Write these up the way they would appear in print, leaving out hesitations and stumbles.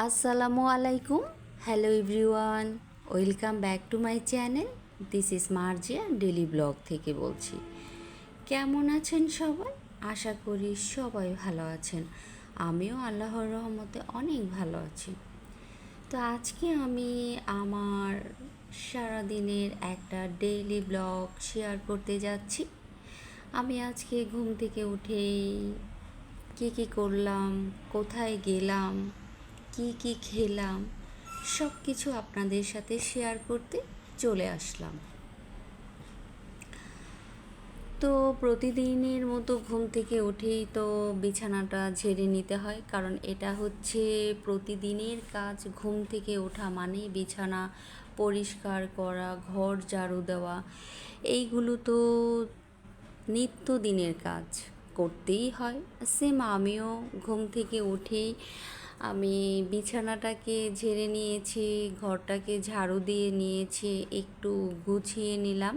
আসসালামু আলাইকুম। Hello everyone, welcome back to my channel. This is Marjia daily blog থেকে বলছি। কেমন আছেন সবাই? আশা করি সবাই ভালো আছেন। আমিও আল্লাহর রহমতে অনেক ভালো আছি। তো আজকে আমি আমার সারাদিনের একটা ডেইলি ব্লগ শেয়ার করতে যাচ্ছি। আমি আজকে ঘুম থেকে উঠেই কী করলাম, কোথায় গেলাম, কি খেলাম, সব কিছু আপনাদের সাথে শেয়ার করতে চলে আসলাম। তো প্রতিদিনের মতো ঘুম থেকে উঠেই তো বিছানাটা ঝেড়ে নিতে হয়, কারণ এটা হচ্ছে প্রতিদিনের কাজ। ঘুম থেকে ওঠা মানেই বিছানা পরিষ্কার করা, ঘর ঝাড়ু দেওয়া, এইগুলো তো নিত্যদিনের কাজ, করতেই হয়। সেম আমিও ঘুম থেকে উঠেই আমি বিছানাটাকে ঝেড়ে নিয়েছি, ঘরটাকে ঝাড়ু দিয়ে নিয়েছি, একটু গুছিয়ে নিলাম।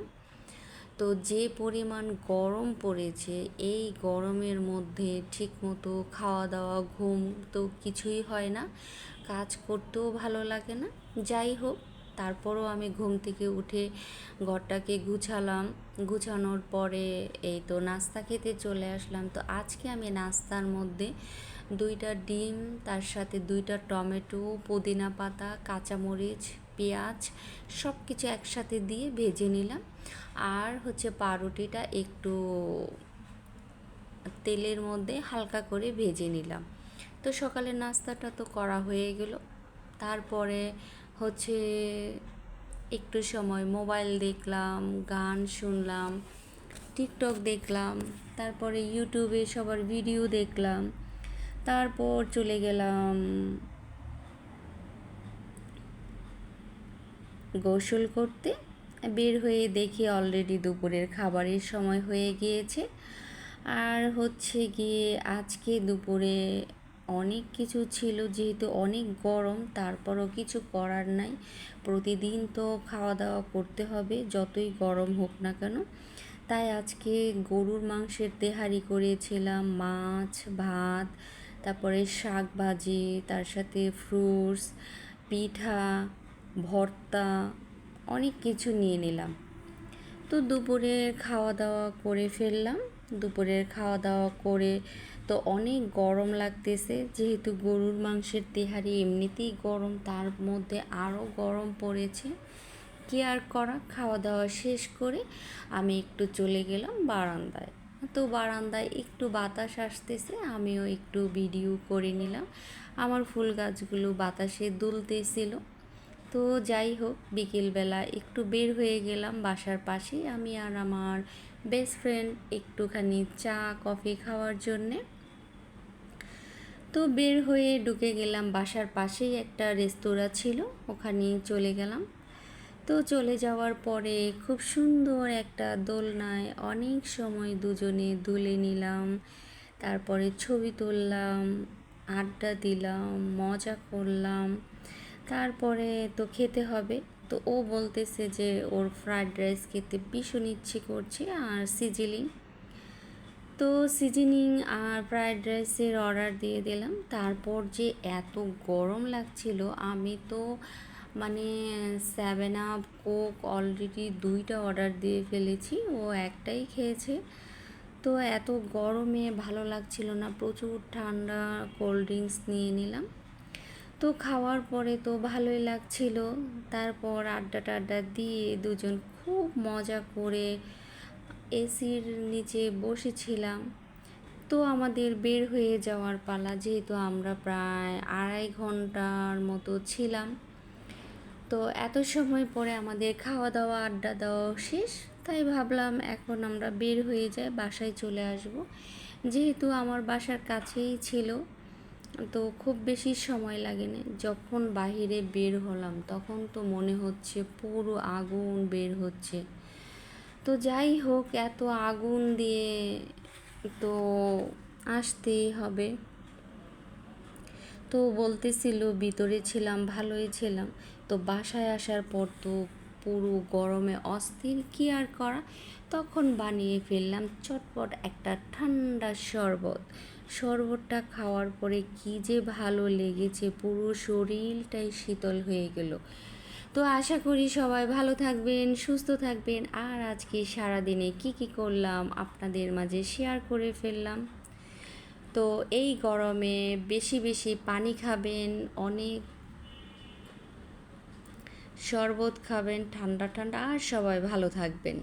তো যে পরিমাণ গরম পড়েছে, এই গরমের মধ্যে ঠিকমতো খাওয়া দাওয়া, ঘুম তো কিছুই হয় না, কাজ করতেও ভালো লাগে না। যাই হোক, তারপরও আমি ঘুম থেকে উঠে ঘরটাকে গুছালাম। গুছানোর পরে এই তো নাস্তা খেতে চলে আসলাম। তো আজকে আমি নাস্তার মধ্যে 2টা ডিম, তার সাথে 2টা টমেটো, পুদিনা পাতা, কাঁচামরিচ, পেঁয়াজ সব কিছু একসাথে দিয়ে ভেজে নিলাম। আর হচ্ছে পাউরুটিটা একটু তেলের মধ্যে হালকা করে ভেজে নিলাম। তো সকালের নাস্তাটা তো করা হয়ে গেল। তারপরে হচ্ছে একটু সময় মোবাইল দেখলাম, গান শুনলাম, টিকটক দেখলাম, তারপরে ইউটিউবে সবার ভিডিও দেখলাম। তারপর চলে গেলাম গোসল করতে। বের হয়ে দেখি অলরেডি দুপুরের খাবারের সময় হয়ে গিয়েছে। আর হচ্ছে গিয়ে আজকে দুপুরে অনেক কিছু ছিল, যেহেতু অনেক গরম, তারপরও কিছু করার নাই। প্রতিদিন তো খাওয়া দাওয়া করতে হবে, যতই গরম হোক না কেন। তাই আজকে গরুর মাংসের তেহারি করেছিলাম, মাছ, ভাত, তারপরে শাক ভাজি, তার সাথে ফ্রুটস, পিঠা, ভর্তা, অনেক কিছু নিয়ে নিলাম। তো দুপুরের খাওয়া দাওয়া করে ফেললাম। দুপুরের খাওয়া দাওয়া করে তো অনেক গরম লাগতেছে, যেহেতু গরুর মাংসের তেহারি এমনিতেই গরম, তার মধ্যে আরও গরম পড়েছে। কি আর করা, খাওয়া দাওয়া শেষ করে আমি একটু চলে গেলাম বারান্দায়। তো বারান্দায় একটু বাতাস আসতেছে, আমিও একটু ভিডিও করে নিলাম। আমার ফুল গাছগুলো বাতাসে দুলতেছিল। তো যাই হোক, বিকেলবেলা একটু বের হয়ে গেলাম বাসার পাশেই, আমি আর আমার বেস্ট ফ্রেন্ড একটুখানি চা কফি খাওয়ার জন্যে। তো বের হয়ে ঢুকে গেলাম, বাসার পাশেই একটা রেস্তোরাঁ ছিল, ওখানে চলে গেলাম। তো চলে যাওয়ার পরে খুব সুন্দর একটা দোলনায় অনেক সময় দুজনে দুলে নিলাম, তারপরে ছবি তুললাম, আড্ডা দিলাম, মজা করলাম। তারপরে তো খেতে হবে। তো ও বলতেছে যে ওর ফ্রায়েড রাইস খেতে ভীষণ ইচ্ছে করছে, আর সিজিলিং। তো সিজনিং আর ফ্রায়েড রাইসের অর্ডার দিয়ে দিলাম। তারপর যে এত গরম লাগছিল, আমি তো মানে 7 আপ, কোক অলরেডি 2টা অর্ডার দিয়ে ফেলেছি, ও একটাই খেয়েছে। তো এত গরমে ভালো লাগছিল না, প্রচুর ঠান্ডা কোল্ড ড্রিঙ্কস নিয়ে নিলাম। তো খাওয়ার পরে তো ভালোই লাগছিল। তারপর আড্ডা টাড্ডা দিয়ে দুজন খুব মজা করে এসির নিচে বসেছিলাম। তো আমাদের বের হয়ে যাওয়ার পালা, যেহেতু আমরা প্রায় 2.5 ঘন্টার মতো ছিলাম। তো এত সময় পরে আমাদের খাওয়া দাওয়া আড্ডা দেওয়া শেষ, তাই ভাবলাম এখন আমরা বের হয়ে যাই, বাসায় চলে আসব। যেহেতু আমার বাসার কাছেই ছিল, তো খুব বেশি সময় লাগেনি। যখন বাহিরে বের হলাম তখন তো মনে হচ্ছে পুরো আগুন বের হচ্ছে। তো যাই হোক, এত আগুন দিয়ে তো আসতেই হবে। তো বলতেছিল ভিতরে ছিলাম, ভালোই ছিলাম। তো বাসায় আসার পর তো পুরো গরমে অস্থির, কি আর করা, তখন বানিয়ে ফেললাম চটপট একটা ঠান্ডা শরবত। শরবতটা খাওয়ার পরে কী যে ভালো লেগেছে, পুরো শরীরটাই শীতল হয়ে গেল। তো আশা করি সবাই ভালো থাকবেন, সুস্থ থাকবেন। আর আজকে সারাদিনে কি কি করলাম আপনাদের মাঝে শেয়ার করে ফেললাম। তো এই গরমে বেশি বেশি পানি খাবেন, অনেক শরবত খাবেন ঠান্ডা ঠান্ডা, আর সবাই ভালো থাকবেন।